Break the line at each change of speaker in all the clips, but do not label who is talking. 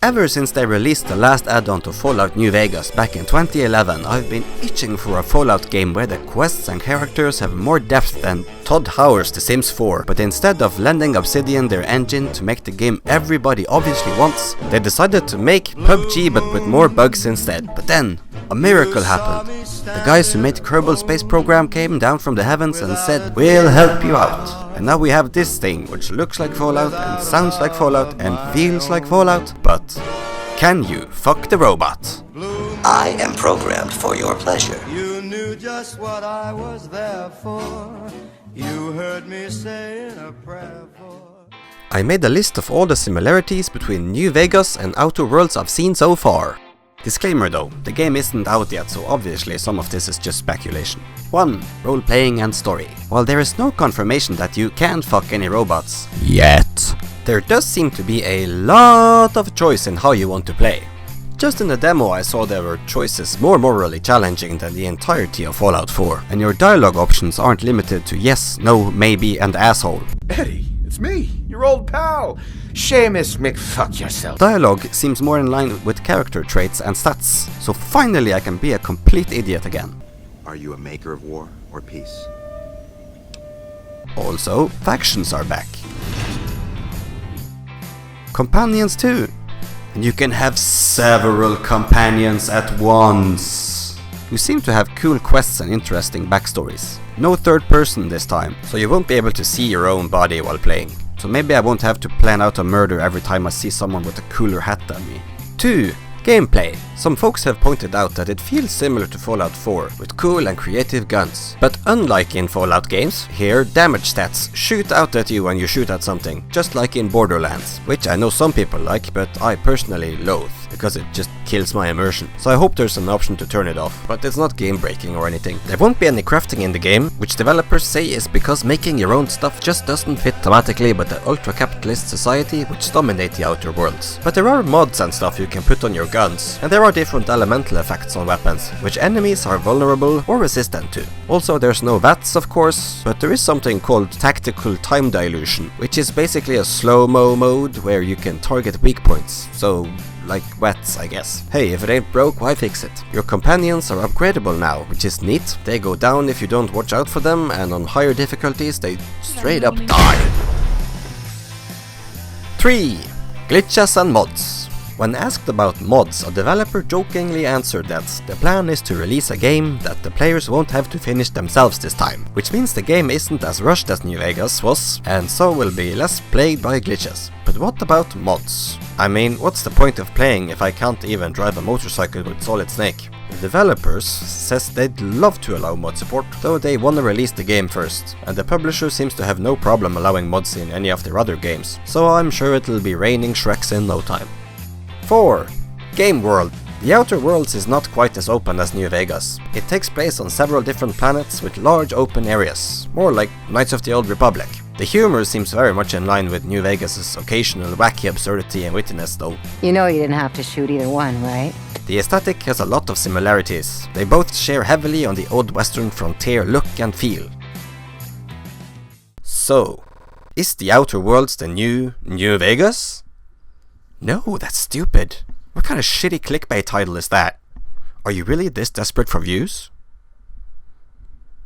Ever since they released the last add-on to Fallout New Vegas back in 2011, I've been itching for a Fallout game where the quests and characters have more depth than Todd Howard's The Sims 4, but instead of lending Obsidian their engine to make the game everybody obviously wants, they decided to make PUBG but with more bugs instead. But then, a miracle happened. The guys who made the Kerbal Space Program came down from the heavens and said, "We'll help you out." And now we have this thing, which looks like Fallout and sounds like Fallout and feels like Fallout, but can you fuck the robot?
I am programmed for your pleasure.
You knew just what I was there for. You heard me saying a prayer for.
I made a list of all the similarities between New Vegas and Outer Worlds I've seen so far. Disclaimer though, the game isn't out yet, so obviously some of this is just speculation. 1. Role-playing and story. While there is no confirmation that you can fuck any robots yet, there does seem to be a lot of choice in how you want to play. Just in the demo I saw there were choices more morally challenging than the entirety of Fallout 4, and your dialogue options aren't limited to yes, no, maybe and asshole.
Eddie, it's me, your old pal, Seamus McFuck yourself.
Dialogue seems more in line with character traits and stats, so finally I can be a complete idiot again.
Are you a maker of war or peace?
Also, factions are back. Companions too. And you can have several companions at once. You seem to have cool quests and interesting backstories. No third person this time, so you won't be able to see your own body while playing. So maybe I won't have to plan out a murder every time I see someone with a cooler hat than me. 2. Gameplay. Some folks have pointed out that it feels similar to Fallout 4, with cool and creative guns. But unlike in Fallout games, here damage stats shoot out at you when you shoot at something, just like in Borderlands, which I know some people like, but I personally loathe, because it just kills my immersion. So I hope there's an option to turn it off, but it's not game breaking or anything. There won't be any crafting in the game, which developers say is because making your own stuff just doesn't fit thematically with the ultra-capitalist society which dominate the Outer Worlds. But there are mods and stuff you can put on your guns, and there are different elemental effects on weapons, which enemies are vulnerable or resistant to. Also there's no VATS of course, but there is something called Tactical Time Dilution, which is basically a slow-mo mode where you can target weak points, so like VATS I guess. Hey, if it ain't broke, why fix it? Your companions are upgradable now, which is neat. They go down if you don't watch out for them, and on higher difficulties they straight up die. 3. Glitches and mods. When asked about mods, a developer jokingly answered that the plan is to release a game that the players won't have to finish themselves this time, which means the game isn't as rushed as New Vegas was, and so will be less plagued by glitches. But what about mods? I mean, what's the point of playing if I can't even drive a motorcycle with Solid Snake? The developers says they'd love to allow mod support, though they wanna release the game first, and the publisher seems to have no problem allowing mods in any of their other games, so I'm sure it'll be raining Shreks in no time. 4. Game world. The Outer Worlds is not quite as open as New Vegas. It takes place on several different planets with large open areas, more like Knights of the Old Republic. The humor seems very much in line with New Vegas' occasional wacky absurdity and wittiness though.
You know you didn't have to shoot either one, right?
The aesthetic has a lot of similarities. They both share heavily on the old Western frontier look and feel. So, is the Outer Worlds the new New Vegas? No, that's stupid. What kind of shitty clickbait title is that? Are you really this desperate for views?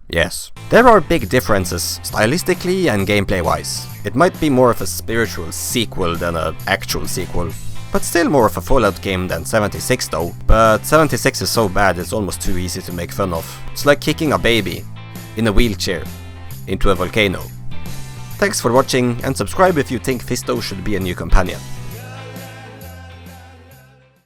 Yes. There are big differences, stylistically and gameplay-wise. It might be more of a spiritual sequel than an actual sequel. But still more of a Fallout game than 76 though. But 76 is so bad it's almost too easy to make fun of. It's like kicking a baby, in a wheelchair, into a volcano. Thanks for watching, and subscribe if you think Fisto should be a new companion.